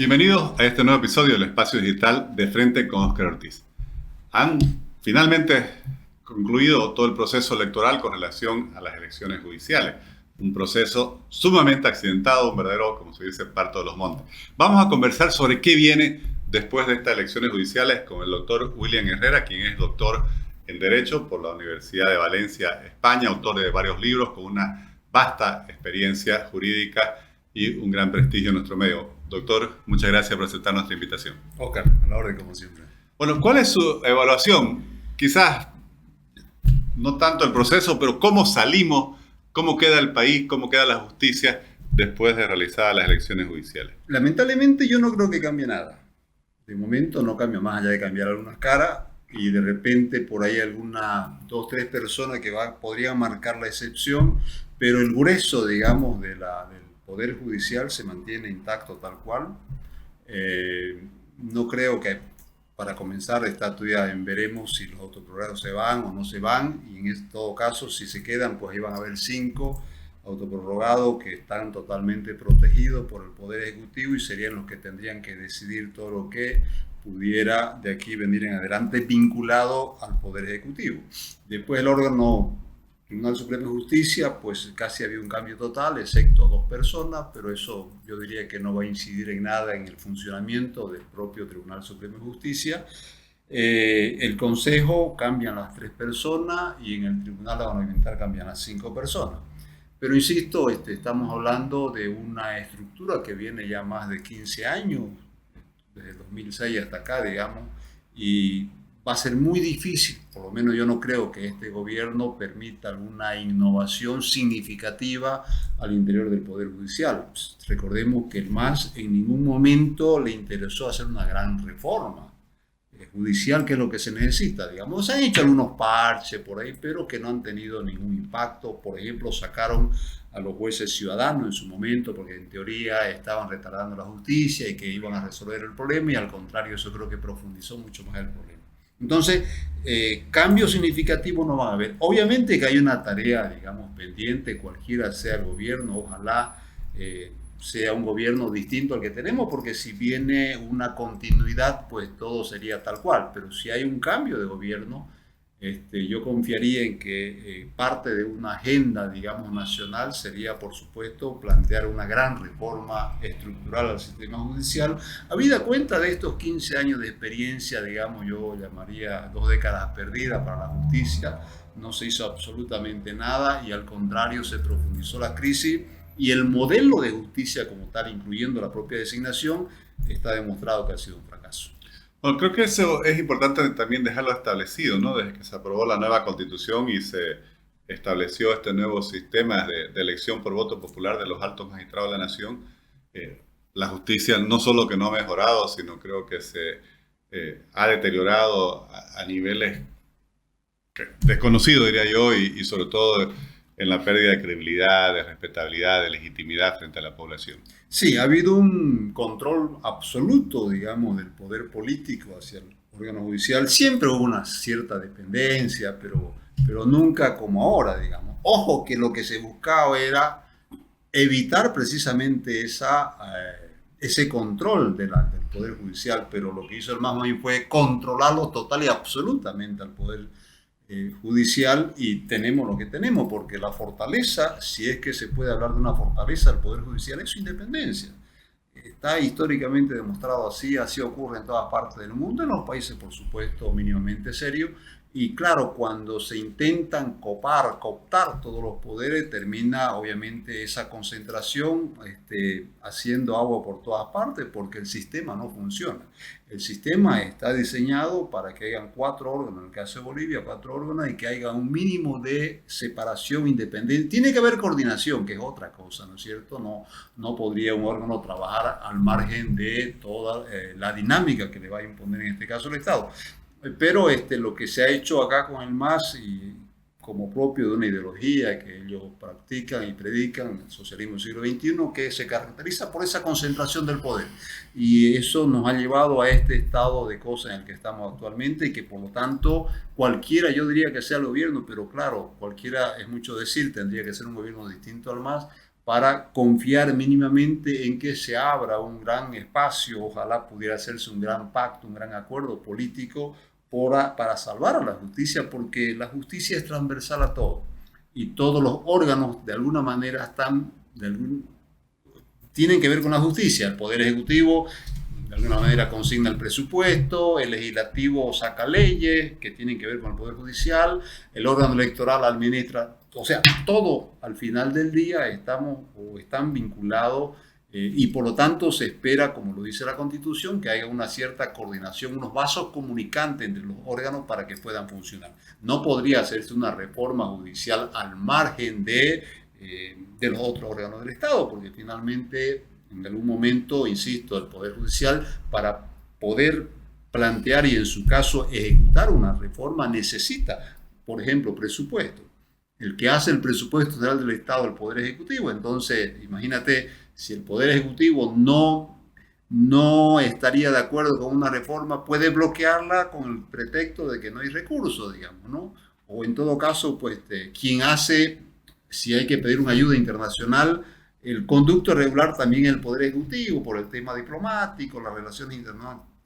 Bienvenidos a este nuevo episodio del Espacio Digital de Frente con Óscar Ortiz. Han finalmente concluido todo el proceso electoral con relación a las elecciones judiciales. Un proceso sumamente accidentado, un verdadero, como se dice, parto de los montes. Vamos a conversar sobre qué viene después de estas elecciones judiciales con el doctor William Herrera, quien es doctor en Derecho por la Universidad de Valencia, España, autor de varios libros con una vasta experiencia jurídica y un gran prestigio en nuestro medio. Doctor, muchas gracias por aceptar nuestra invitación. Oscar, a la orden como siempre. Bueno, ¿cuál es su evaluación? Quizás no tanto el proceso, pero cómo salimos, cómo queda el país, cómo queda la justicia después de realizadas las elecciones judiciales. Lamentablemente yo no creo que cambie nada. De momento no cambia más allá de cambiar algunas caras y de repente por ahí algunas 2, 3 personas que podrían marcar la excepción, pero el grueso, digamos, del Poder Judicial se mantiene intacto tal cual. No creo que, para comenzar, está todavía en veremos si los autoprorrogados se van o no se van, y en todo caso, si se quedan, pues iban a haber 5 autoprorrogados que están totalmente protegidos por el Poder Ejecutivo y serían los que tendrían que decidir todo lo que pudiera de aquí venir en adelante vinculado al Poder Ejecutivo. Después el órgano Tribunal Supremo de Justicia, pues casi había un cambio total, excepto 2 personas, pero eso yo diría que no va a incidir en nada en el funcionamiento del propio Tribunal Supremo de Justicia. El Consejo cambian las 3 personas y en el Tribunal Ornamental cambian las 5 personas. Pero insisto, estamos hablando de una estructura que viene ya más de 15 años, desde 2006 hasta acá, digamos, y va a ser muy difícil, por lo menos yo no creo que este gobierno permita alguna innovación significativa al interior del Poder Judicial. Pues, recordemos que el MAS en ningún momento le interesó hacer una gran reforma judicial, que es lo que se necesita, digamos. Se han hecho algunos parches por ahí, pero que no han tenido ningún impacto. Por ejemplo, sacaron a los jueces ciudadanos en su momento, porque en teoría estaban retardando la justicia y que iban a resolver el problema, y al contrario, eso creo que profundizó mucho más el problema. Entonces, cambios significativos no van a haber. Obviamente que hay una tarea, digamos, pendiente, cualquiera sea el gobierno, ojalá sea un gobierno distinto al que tenemos, porque si viene una continuidad, pues todo sería tal cual. Pero si hay un cambio de gobierno, yo confiaría en que parte de una agenda, digamos, nacional sería, por supuesto, plantear una gran reforma estructural al sistema judicial, habida cuenta de estos 15 años de experiencia, digamos, yo llamaría 2 décadas perdidas para la justicia. No se hizo absolutamente nada y al contrario se profundizó la crisis, y el modelo de justicia como tal, incluyendo la propia designación, está demostrado que ha sido un fracaso. Bueno, creo que eso es importante también dejarlo establecido, ¿no? Desde que se aprobó la nueva Constitución y se estableció este nuevo sistema de elección por voto popular de los altos magistrados de la Nación, la justicia no solo que no ha mejorado, sino creo que se ha deteriorado a niveles desconocidos, diría yo, y sobre todo en la pérdida de credibilidad, de respetabilidad, de legitimidad frente a la población. Sí, ha habido un control absoluto, digamos, del poder político hacia el órgano judicial. Siempre hubo una cierta dependencia, pero nunca como ahora, digamos. Ojo que lo que se buscaba era evitar precisamente ese control del poder judicial, pero lo que hizo el MAS fue controlarlo total y absolutamente al poder judicial, y tenemos lo que tenemos, porque la fortaleza, si es que se puede hablar de una fortaleza del Poder Judicial, es su independencia. Está históricamente demostrado así ocurre en todas partes del mundo, en los países, por supuesto, mínimamente serios, y claro, cuando se intentan cooptar todos los poderes, termina obviamente esa concentración haciendo agua por todas partes, porque el sistema no funciona. El sistema está diseñado para que hayan 4 órganos, en el caso de Bolivia, 4 órganos, y que haya un mínimo de separación independiente. Tiene que haber coordinación, que es otra cosa, ¿no es cierto? No podría un órgano trabajar al margen de toda la dinámica que le va a imponer en este caso el Estado. Pero lo que se ha hecho acá con el MAS, y como propio de una ideología que ellos practican y predican, el socialismo del siglo XXI, que se caracteriza por esa concentración del poder. Y eso nos ha llevado a este estado de cosas en el que estamos actualmente, y que por lo tanto cualquiera, yo diría que sea el gobierno, pero claro, cualquiera es mucho decir, tendría que ser un gobierno distinto al MAS, para confiar mínimamente en que se abra un gran espacio, ojalá pudiera hacerse un gran pacto, un gran acuerdo político para salvar a la justicia, porque la justicia es transversal a todo y todos los órganos de alguna manera tienen que ver con la justicia. El Poder Ejecutivo de alguna manera consigna el presupuesto, el legislativo saca leyes que tienen que ver con el Poder Judicial, el órgano electoral administra, o sea, todo al final del día están vinculados y por lo tanto se espera, como lo dice la Constitución, que haya una cierta coordinación, unos vasos comunicantes entre los órganos para que puedan funcionar. No podría hacerse una reforma judicial al margen de los otros órganos del Estado, porque finalmente en algún momento, insisto, el Poder Judicial, para poder plantear y en su caso ejecutar una reforma, necesita, por ejemplo, presupuesto. El que hace el presupuesto general del Estado, el Poder Ejecutivo. Entonces, imagínate, si el Poder Ejecutivo no estaría de acuerdo con una reforma, puede bloquearla con el pretexto de que no hay recursos, digamos, ¿no? O en todo caso, pues, quien hace, si hay que pedir una ayuda internacional, el conducto regular también el Poder Ejecutivo, por el tema diplomático, las relaciones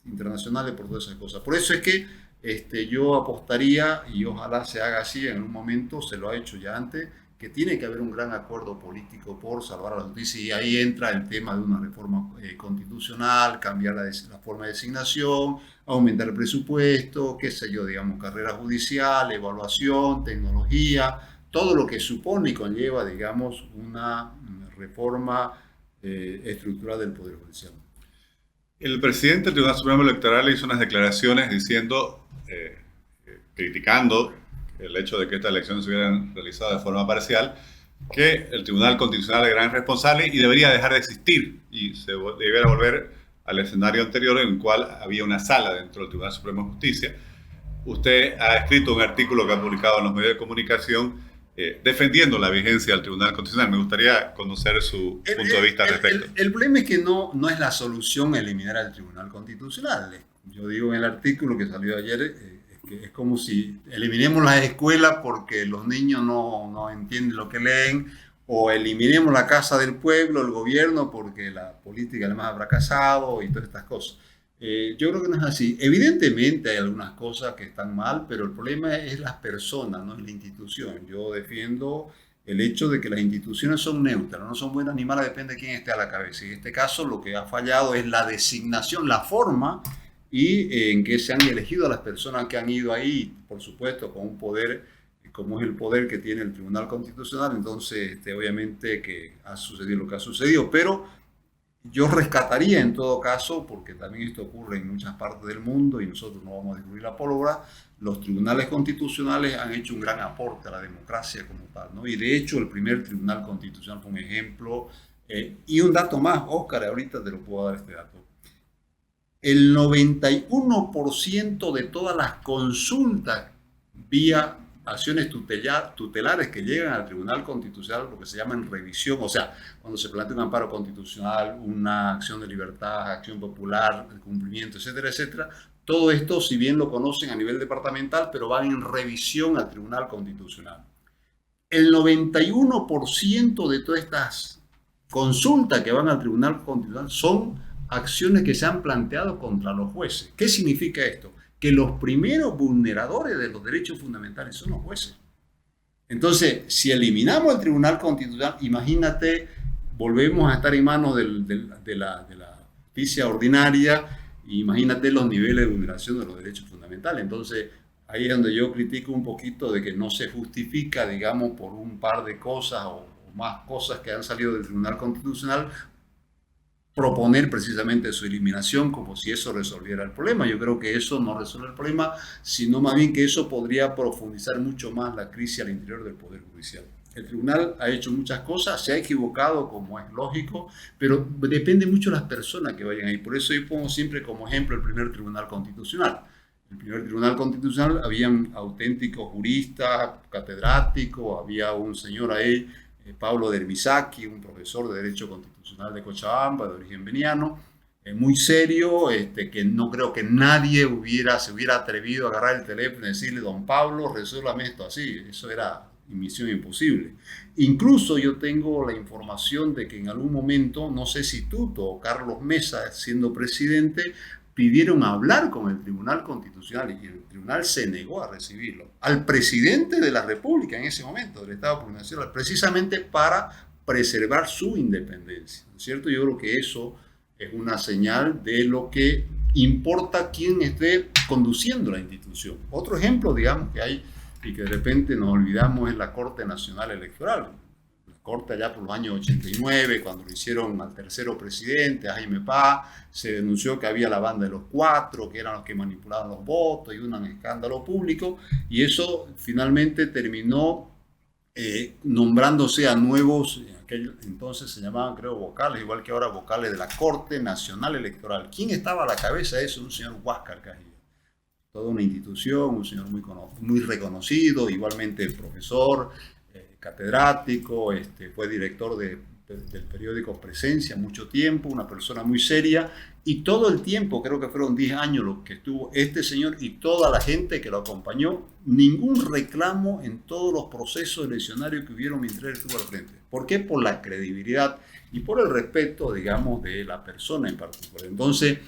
internacionales, por todas esas cosas. Por eso es que yo apostaría, y ojalá se haga así en un momento, se lo ha hecho ya antes, que tiene que haber un gran acuerdo político por salvar a la justicia, y ahí entra el tema de una reforma constitucional, cambiar la forma de designación, aumentar el presupuesto, qué sé yo, digamos, carrera judicial, evaluación, tecnología, todo lo que supone y conlleva, digamos, una reforma estructural del Poder Judicial. El presidente del Tribunal Supremo Electoral hizo unas declaraciones diciendo, criticando el hecho de que estas elecciones se hubieran realizado de forma parcial, que el Tribunal Constitucional era gran responsable y debería dejar de existir y se debiera volver al escenario anterior en el cual había una sala dentro del Tribunal Supremo de Justicia. Usted ha escrito un artículo que ha publicado en los medios de comunicación defendiendo la vigencia del Tribunal Constitucional. Me gustaría conocer su punto de vista al respecto. El problema es que no es la solución eliminar al Tribunal Constitucional. Yo digo en el artículo que salió ayer, que es como si eliminemos las escuelas porque los niños no entienden lo que leen, o eliminemos la Casa del Pueblo, el gobierno, porque la política además ha fracasado y todas estas cosas. Yo creo que no es así. Evidentemente hay algunas cosas que están mal, pero el problema es las personas, no es la institución. Yo defiendo el hecho de que las instituciones son neutras, no son buenas ni malas, depende de quién esté a la cabeza. Y en este caso lo que ha fallado es la designación, la forma y en que se han elegido a las personas que han ido ahí, por supuesto, con un poder como es el poder que tiene el Tribunal Constitucional. Entonces, obviamente que ha sucedido lo que ha sucedido, pero yo rescataría en todo caso, porque también esto ocurre en muchas partes del mundo y nosotros no vamos a descubrir la pólvora, los tribunales constitucionales han hecho un gran aporte a la democracia como tal, ¿no? Y de hecho el primer tribunal constitucional fue un ejemplo. Y un dato más, Óscar, ahorita te lo puedo dar este dato. El 91% de todas las consultas vía acciones tutelares que llegan al Tribunal Constitucional, lo que se llama en revisión, o sea, cuando se plantea un amparo constitucional, una acción de libertad, acción popular, el cumplimiento, etcétera, etcétera, todo esto, si bien lo conocen a nivel departamental, pero van en revisión al Tribunal Constitucional. El 91% de todas estas consultas que van al Tribunal Constitucional son acciones que se han planteado contra los jueces. ¿Qué significa esto? Que los primeros vulneradores de los derechos fundamentales son los jueces. Entonces, si eliminamos el Tribunal Constitucional, imagínate, volvemos a estar en manos de la justicia ordinaria, imagínate los niveles de vulneración de los derechos fundamentales. Entonces, ahí es donde yo critico un poquito de que no se justifica, digamos, por un par de cosas o más cosas que han salido del Tribunal Constitucional, proponer precisamente su eliminación como si eso resolviera el problema. Yo creo que eso no resuelve el problema, sino más bien que eso podría profundizar mucho más la crisis al interior del Poder Judicial. El tribunal ha hecho muchas cosas, se ha equivocado como es lógico, pero depende mucho de las personas que vayan ahí. Por eso yo pongo siempre como ejemplo el primer Tribunal Constitucional. En el primer Tribunal Constitucional habían auténticos juristas, catedráticos, había un señor ahí, Pablo Dermisaki, un profesor de Derecho Constitucional de Cochabamba, de origen veniano, muy serio, que no creo que nadie se hubiera atrevido a agarrar el teléfono y decirle: don Pablo, resuélvame esto así. Eso era misión imposible. Incluso yo tengo la información de que en algún momento, no sé si Tuto o Carlos Mesa, siendo presidente, pidieron hablar con el Tribunal Constitucional y el Tribunal se negó a recibirlo. Al presidente de la República en ese momento, del Estado Plurinacional, precisamente para preservar su independencia, ¿no es cierto? Yo creo que eso es una señal de lo que importa quién esté conduciendo la institución. Otro ejemplo, digamos, que hay y que de repente nos olvidamos es la Corte Nacional Electoral. La Corte allá por los años 89, cuando lo hicieron al tercero presidente, a Jaime Paz, se denunció que había la banda de los cuatro, que eran los que manipulaban los votos y un escándalo público, y eso finalmente terminó nombrándose a nuevos, entonces se llamaban creo vocales, igual que ahora vocales de la Corte Nacional Electoral. ¿Quién estaba a la cabeza de eso? Un señor Huáscar Cajía. Toda una institución, un señor muy reconocido, igualmente profesor, catedrático, fue director del periódico Presencia mucho tiempo, una persona muy seria, y todo el tiempo, creo que fueron 10 años los que estuvo este señor y toda la gente que lo acompañó, ningún reclamo en todos los procesos eleccionarios que hubieron mientras él estuvo al frente. ¿Por qué? Por la credibilidad y por el respeto, digamos, de la persona en particular. Entonces,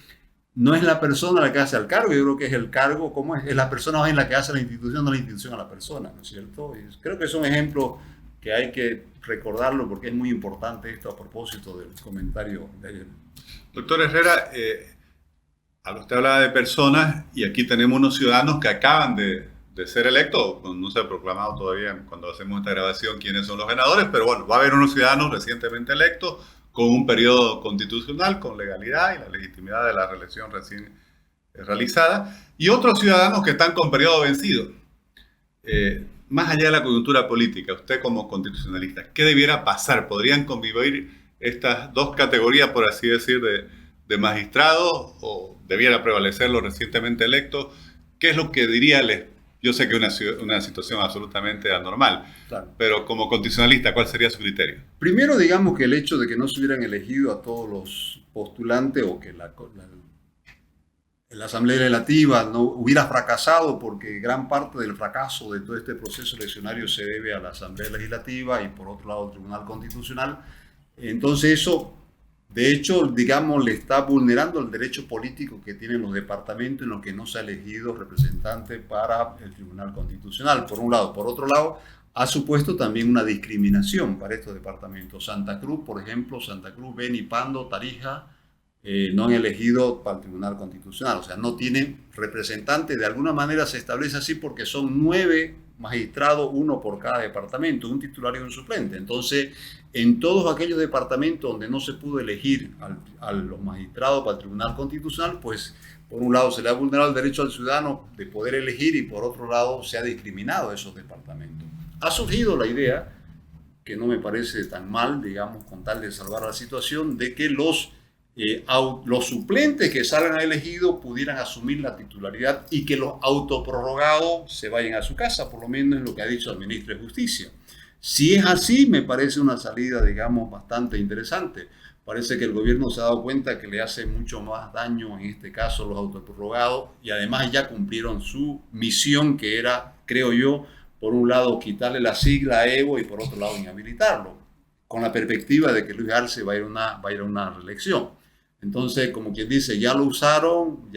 no es la persona la que hace el cargo, yo creo que es el cargo, ¿cómo es? Es la persona en la que hace la institución, no la institución a la persona, ¿no es cierto? Y creo que es un ejemplo que hay que recordarlo porque es muy importante esto a propósito del comentario de ayer. Doctor Herrera, usted hablaba de personas y aquí tenemos unos ciudadanos que acaban de ser electos, no se ha proclamado todavía cuando hacemos esta grabación quiénes son los ganadores, pero bueno, va a haber unos ciudadanos recientemente electos con un periodo constitucional, con legalidad y la legitimidad de la reelección recién realizada, y otros ciudadanos que están con periodo vencido. Más allá de la coyuntura política, usted como constitucionalista, ¿qué debiera pasar? ¿Podrían convivir estas dos categorías, por así decir, de magistrados, o debiera prevalecer los recientemente electos? ¿Qué es lo que diría Yo sé que es una situación absolutamente anormal, claro, pero como constitucionalista, ¿cuál sería su criterio? Primero, digamos que el hecho de que no se hubieran elegido a todos los postulantes o que la Asamblea Legislativa no hubiera fracasado, porque gran parte del fracaso de todo este proceso eleccionario se debe a la Asamblea Legislativa y por otro lado al Tribunal Constitucional. Entonces eso, de hecho, digamos, le está vulnerando el derecho político que tienen los departamentos en los que no se ha elegido representante para el Tribunal Constitucional, por un lado. Por otro lado, ha supuesto también una discriminación para estos departamentos. Santa Cruz, por ejemplo, Santa Cruz, Beni, Pando, Tarija, no han elegido para el Tribunal Constitucional, o sea, no tienen representante. De alguna manera se establece así porque son 9 magistrados, uno por cada departamento, un titular y un suplente. Entonces, en todos aquellos departamentos donde no se pudo elegir a los magistrados para el Tribunal Constitucional, pues por un lado se le ha vulnerado el derecho al ciudadano de poder elegir y por otro lado se ha discriminado a esos departamentos. Ha surgido la idea, que no me parece tan mal, digamos, con tal de salvar la situación, de que los suplentes que salgan elegidos pudieran asumir la titularidad y que los autoprorrogados se vayan a su casa, por lo menos es lo que ha dicho el ministro de Justicia. Si es así, me parece una salida, digamos, bastante interesante. Parece que el gobierno se ha dado cuenta que le hace mucho más daño, en este caso, los autoprorrogados, y además ya cumplieron su misión, que era, creo yo, por un lado quitarle la sigla a Evo y por otro lado inhabilitarlo, con la perspectiva de que Luis Arce va a ir a una reelección. Entonces, como quien dice, ya lo usaron,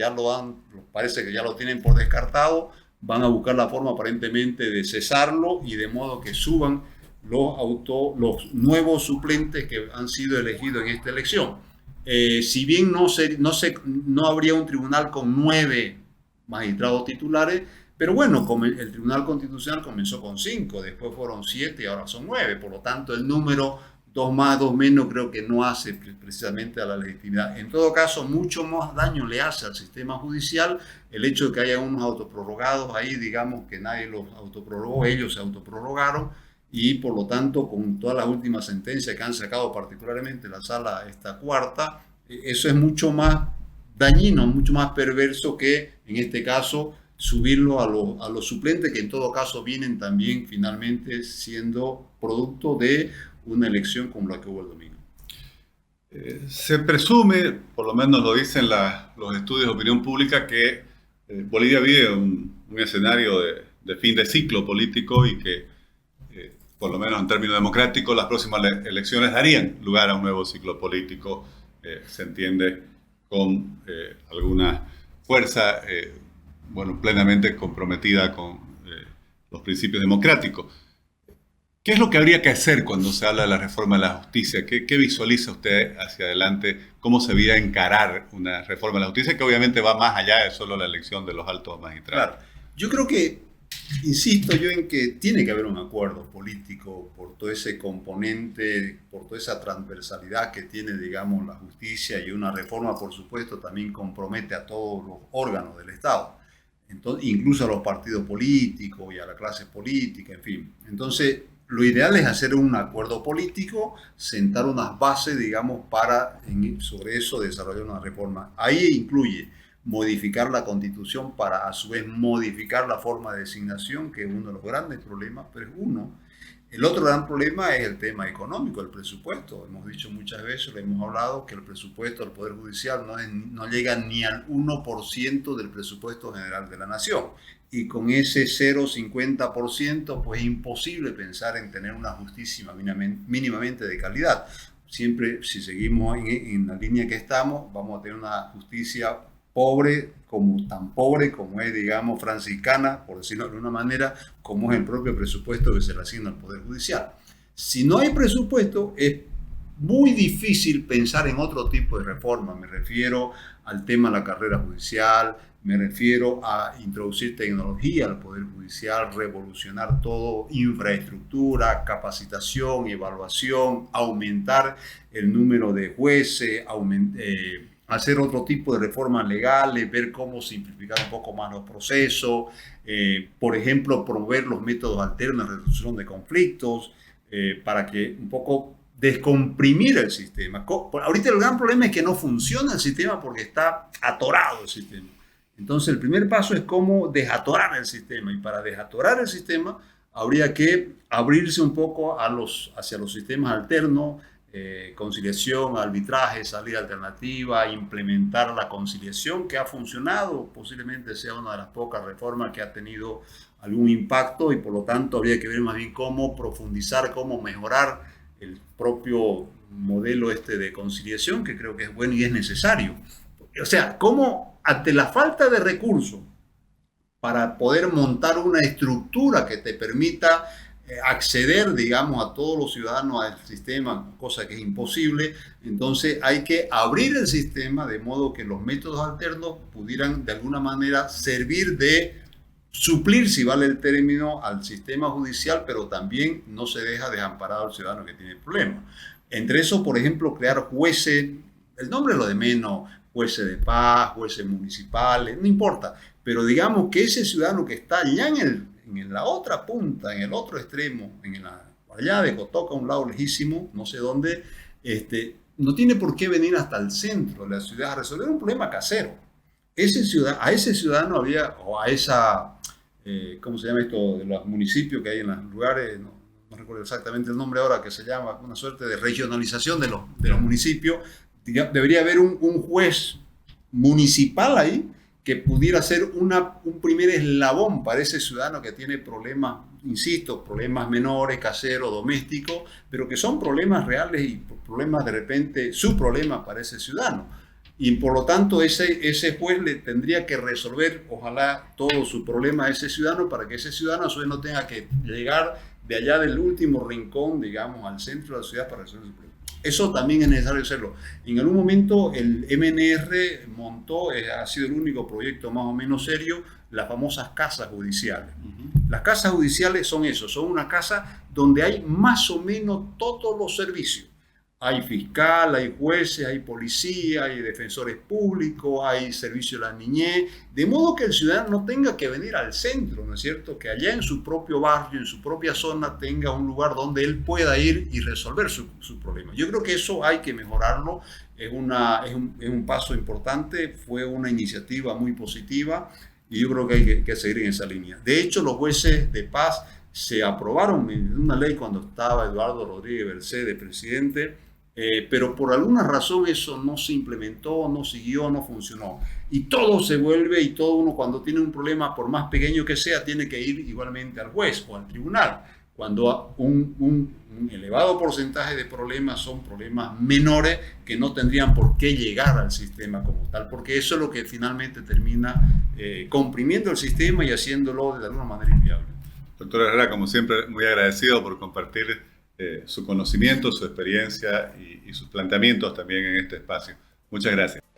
parece que ya lo tienen por descartado, van a buscar la forma aparentemente de cesarlo y de modo que suban los nuevos suplentes que han sido elegidos en esta elección. Si bien no habría un tribunal con 9 magistrados titulares, pero bueno, como el Tribunal Constitucional comenzó con 5, después fueron 7 y ahora son 9, por lo tanto el número 2 más, 2 menos creo que no hace precisamente a la legitimidad. En todo caso, mucho más daño le hace al sistema judicial el hecho de que haya unos autoprorrogados ahí, digamos que nadie los autoprorrogó, ellos se autoprorrogaron, y por lo tanto con todas las últimas sentencias que han sacado, particularmente la sala esta cuarta, eso es mucho más dañino, mucho más perverso que en este caso subirlo a los suplentes, que en todo caso vienen también finalmente siendo producto de una elección como la que hubo el domingo. Se presume, por lo menos lo dicen los estudios de opinión pública, que Bolivia vive un escenario de fin de ciclo político y que por lo menos en términos democráticos, las próximas elecciones darían lugar a un nuevo ciclo político, se entiende, con alguna fuerza, plenamente comprometida con los principios democráticos. ¿Qué es lo que habría que hacer cuando se habla de la reforma de la justicia? ¿Qué visualiza usted hacia adelante? ¿Cómo se debería encarar una reforma de la justicia que obviamente va más allá de solo la elección de los altos magistrados? Claro, yo creo que, insisto yo en que tiene que haber un acuerdo político por todo ese componente, por toda esa transversalidad que tiene, digamos, la justicia, y una reforma, por supuesto, también compromete a todos los órganos del Estado, entonces, incluso a los partidos políticos y a la clase política, en fin. Entonces, lo ideal es hacer un acuerdo político, sentar unas bases, digamos, para sobre eso desarrollar una reforma. Ahí incluye modificar la Constitución para a su vez modificar la forma de designación, que es uno de los grandes problemas, pero es uno. El otro gran problema es el tema económico, el presupuesto. Hemos dicho muchas veces, lo hemos hablado, que el presupuesto del Poder Judicial no llega ni al 1% del presupuesto general de la Nación. Y con ese 0,50%, pues es imposible pensar en tener una justicia mínimamente de calidad. Siempre, si seguimos en la línea que estamos, vamos a tener una justicia tan pobre como es, digamos, franciscana, por decirlo de alguna manera, como es el propio presupuesto que se le asigna al Poder Judicial. Si no hay presupuesto, es muy difícil pensar en otro tipo de reforma. Me refiero al tema de la carrera judicial, me refiero a introducir tecnología al Poder Judicial, revolucionar todo, infraestructura, capacitación, evaluación, aumentar el número de jueces, hacer otro tipo de reformas legales, ver cómo simplificar un poco más los procesos, por ejemplo, promover los métodos alternos de resolución de conflictos, para que un poco descomprimir el sistema. Ahorita el gran problema es que no funciona el sistema porque está atorado el sistema. Entonces el primer paso es cómo desatorar el sistema, y para desatorar el sistema habría que abrirse un poco hacia los sistemas alternos, conciliación, arbitraje, salida alternativa, implementar la conciliación, que ha funcionado, posiblemente sea una de las pocas reformas que ha tenido algún impacto, y por lo tanto habría que ver más bien cómo profundizar, cómo mejorar el propio modelo de conciliación, que creo que es bueno y es necesario. O sea, cómo ante la falta de recursos para poder montar una estructura que te permita acceder, digamos, a todos los ciudadanos al sistema, cosa que es imposible, entonces hay que abrir el sistema de modo que los métodos alternos pudieran de alguna manera servir de suplir, si vale el término, al sistema judicial, pero también no se deja desamparado al ciudadano que tiene problemas. Entre eso, por ejemplo, crear jueces, el nombre es lo de menos, jueces de paz, jueces municipales, no importa, pero digamos que ese ciudadano que está allá en la otra punta, en el otro extremo, allá de Cotoca, un lado lejísimo, no sé dónde, no tiene por qué venir hasta el centro de la ciudad a resolver un problema casero. A ese ciudadano había, o a esa, ¿cómo se llama esto? De los municipios que hay en los lugares, no recuerdo exactamente el nombre ahora, que se llama una suerte de regionalización de los municipios. Debería haber un juez municipal ahí que pudiera ser un primer eslabón para ese ciudadano que tiene problemas, insisto, problemas menores, caseros, domésticos, pero que son problemas reales y problemas de repente, su problema para ese ciudadano. Y por lo tanto ese juez le tendría que resolver, ojalá, todo su problema a ese ciudadano, para que ese ciudadano a su vez no tenga que llegar de allá del último rincón, digamos, al centro de la ciudad para resolver su problema. Eso también es necesario hacerlo. En algún momento el MNR montó, ha sido el único proyecto más o menos serio, las famosas casas judiciales. Las casas judiciales son eso, son una casa donde hay más o menos todos los servicios. Hay fiscal, hay jueces, hay policía, hay defensores públicos, hay servicio de la niñez, de modo que el ciudadano no tenga que venir al centro, ¿no es cierto? Que allá en su propio barrio, en su propia zona, tenga un lugar donde él pueda ir y resolver su problema. Yo creo que eso hay que mejorarlo, es un paso importante, fue una iniciativa muy positiva y yo creo que hay que seguir en esa línea. De hecho, los jueces de paz se aprobaron en una ley cuando estaba Eduardo Rodríguez Bercé de presidente, pero por alguna razón eso no se implementó, no siguió, no funcionó. Y todo se vuelve, y todo uno cuando tiene un problema, por más pequeño que sea, tiene que ir igualmente al juez o al tribunal. cuando un elevado porcentaje de problemas son problemas menores que no tendrían por qué llegar al sistema como tal, porque eso es lo que finalmente termina comprimiendo el sistema y haciéndolo de alguna manera inviable. Doctor Herrera, como siempre, muy agradecido por compartir su conocimiento, su experiencia y sus planteamientos también en este espacio. Muchas gracias.